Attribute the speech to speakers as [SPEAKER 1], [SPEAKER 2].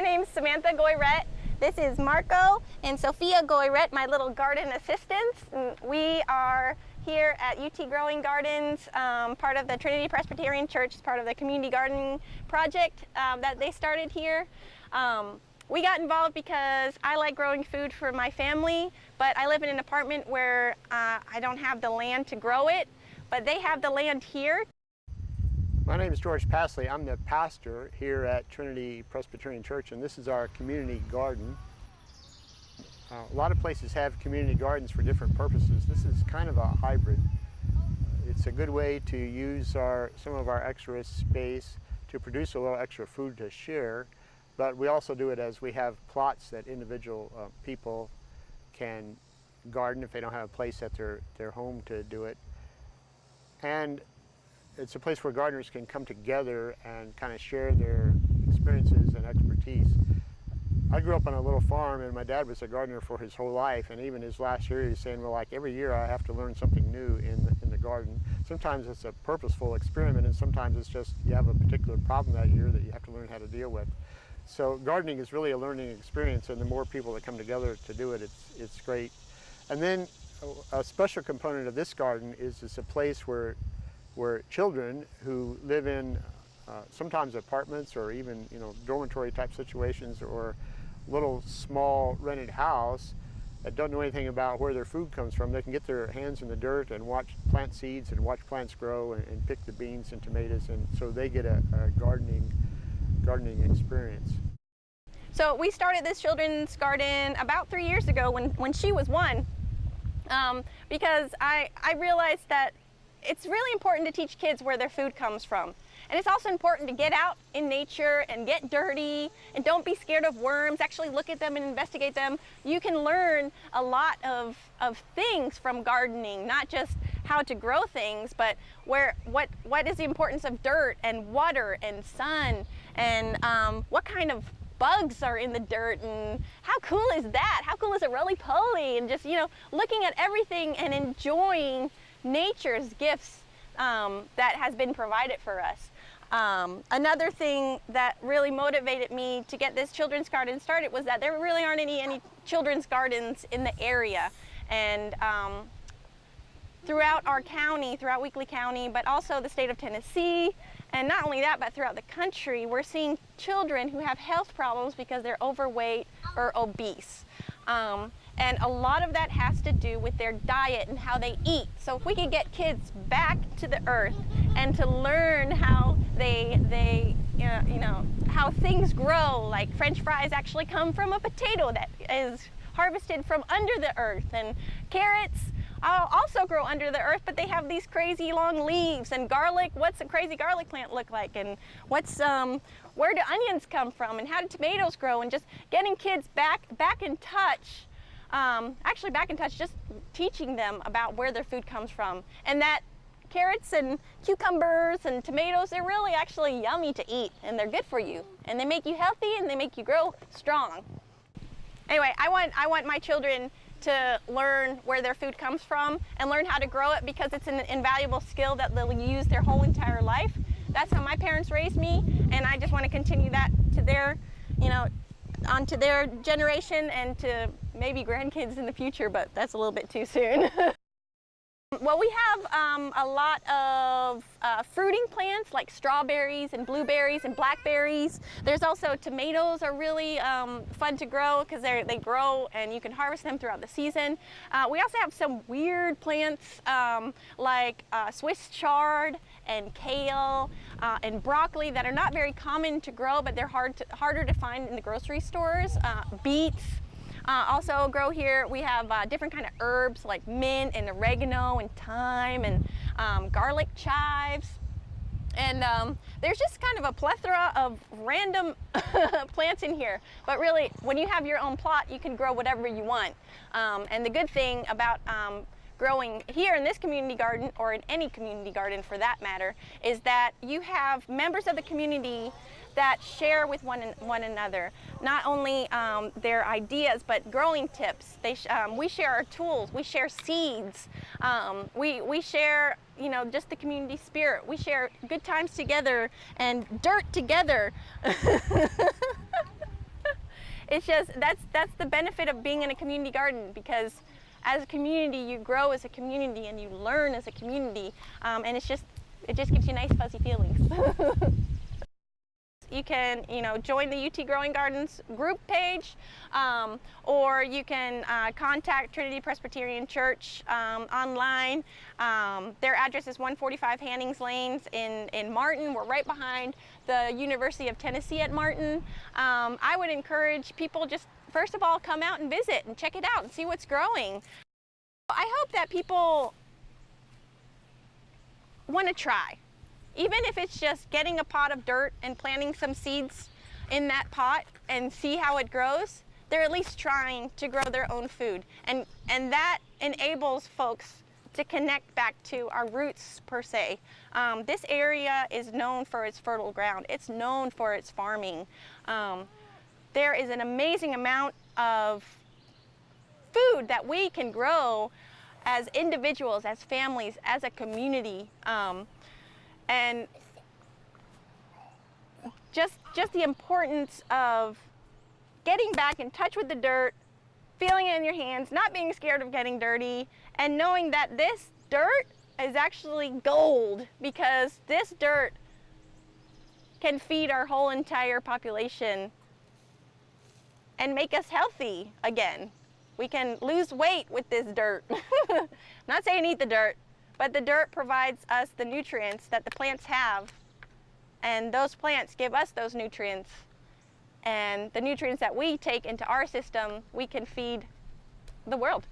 [SPEAKER 1] name's Samantha Goyrette. This is Marco and Sophia Goyrette, my little garden assistants. We are here at UT Growing Gardens, part of the Trinity Presbyterian Church, part of the community gardening project that they started here. We got involved because I like growing food for my family, but I live in an apartment where I don't have the land to grow it, but they have the land here.
[SPEAKER 2] My name is George Passley. I'm the pastor here at Trinity Presbyterian Church, and this is our community garden. A lot of places have community gardens for different purposes. This is kind of a hybrid. It's a good way to use some of our extra space to produce a little extra food to share, but we also do it as we have plots that individual people can garden if they don't have a place at their home to do it. And it's a place where gardeners can come together and kind of share their experiences and expertise. I grew up on a little farm, and my dad was a gardener for his whole life, and even his last year he was saying, well, like every year I have to learn something new in the garden. Sometimes it's a purposeful experiment, and sometimes it's just you have a particular problem that year that you have to learn how to deal with. So gardening is really a learning experience, and the more people that come together to do it, it's great. And then a special component of this garden is it's a place where children who live in sometimes apartments or even dormitory type situations or little small rented house that don't know anything about where their food comes from, they can get their hands in the dirt and plant seeds and watch plants grow and pick the beans and tomatoes, and so they get a gardening experience.
[SPEAKER 1] So we started this children's garden about 3 years ago when she was 1, because I realized that it's really important to teach kids where their food comes from. And it's also important to get out in nature and get dirty and don't be scared of worms. Actually look at them and investigate them. You can learn a lot of things from gardening, not just how to grow things, but what is the importance of dirt and water and sun and what kind of bugs are in the dirt, and how cool is that? How cool is a roly-poly? And just, looking at everything and enjoying nature's gifts that has been provided for us. Another thing that really motivated me to get this children's garden started was that there really aren't any children's gardens in the area. And throughout our county, throughout Weakley County, but also the state of Tennessee, and not only that, but throughout the country, we're seeing children who have health problems because they're overweight or obese. And a lot of that has to do with their diet and how they eat. So if we could get kids back to the earth and to learn how how things grow, like French fries actually come from a potato that is harvested from under the earth, and carrots also grow under the earth, but they have these crazy long leaves. And garlic, what's a crazy garlic plant look like? And where do onions come from? And how do tomatoes grow? And just getting kids back in touch. Actually back in touch, just teaching them about where their food comes from, and that carrots and cucumbers and tomatoes, they're really actually yummy to eat, and they're good for you, and they make you healthy, and they make you grow strong. Anyway, I want my children to learn where their food comes from and learn how to grow it, because it's an invaluable skill that they'll use their whole entire life. That's how my parents raised me, and I just want to continue that to their, onto their generation and to maybe grandkids in the future, but that's a little bit too soon. Well, we have a lot of fruiting plants like strawberries and blueberries and blackberries. There's also tomatoes are really fun to grow because they grow and you can harvest them throughout the season. We also have some weird plants like Swiss chard and kale and broccoli that are not very common to grow, but they're harder to find in the grocery stores. Beets. Also grow here. We have different kind of herbs like mint and oregano and thyme and garlic chives. And there's just kind of a plethora of random plants in here. But really, when you have your own plot, you can grow whatever you want. And the good thing about growing here in this community garden, or in any community garden for that matter, is that you have members of the community that share with one another, not only their ideas, but growing tips. We share our tools, we share seeds, we share, just the community spirit. We share good times together and dirt together. It's just, that's the benefit of being in a community garden, because as a community, you grow as a community and you learn as a community, and it just gives you nice fuzzy feelings. You can, join the UT Growing Gardens group page, or you can contact Trinity Presbyterian Church online. Their address is 145 Hannings Lanes in Martin. We're right behind the University of Tennessee at Martin. I would encourage people, just first of all, come out and visit and check it out and see what's growing. I hope that people want to try. Even if it's just getting a pot of dirt and planting some seeds in that pot and see how it grows, they're at least trying to grow their own food. And that enables folks to connect back to our roots, per se. This area is known for its fertile ground. It's known for its farming. There is an amazing amount of food that we can grow as individuals, as families, as a community. And just the importance of getting back in touch with the dirt, feeling it in your hands, not being scared of getting dirty, and knowing that this dirt is actually gold, because this dirt can feed our whole entire population and make us healthy again. We can lose weight with this dirt. I'm not saying eat the dirt, but the dirt provides us the nutrients that the plants have, and those plants give us those nutrients. And the nutrients that we take into our system, we can feed the world.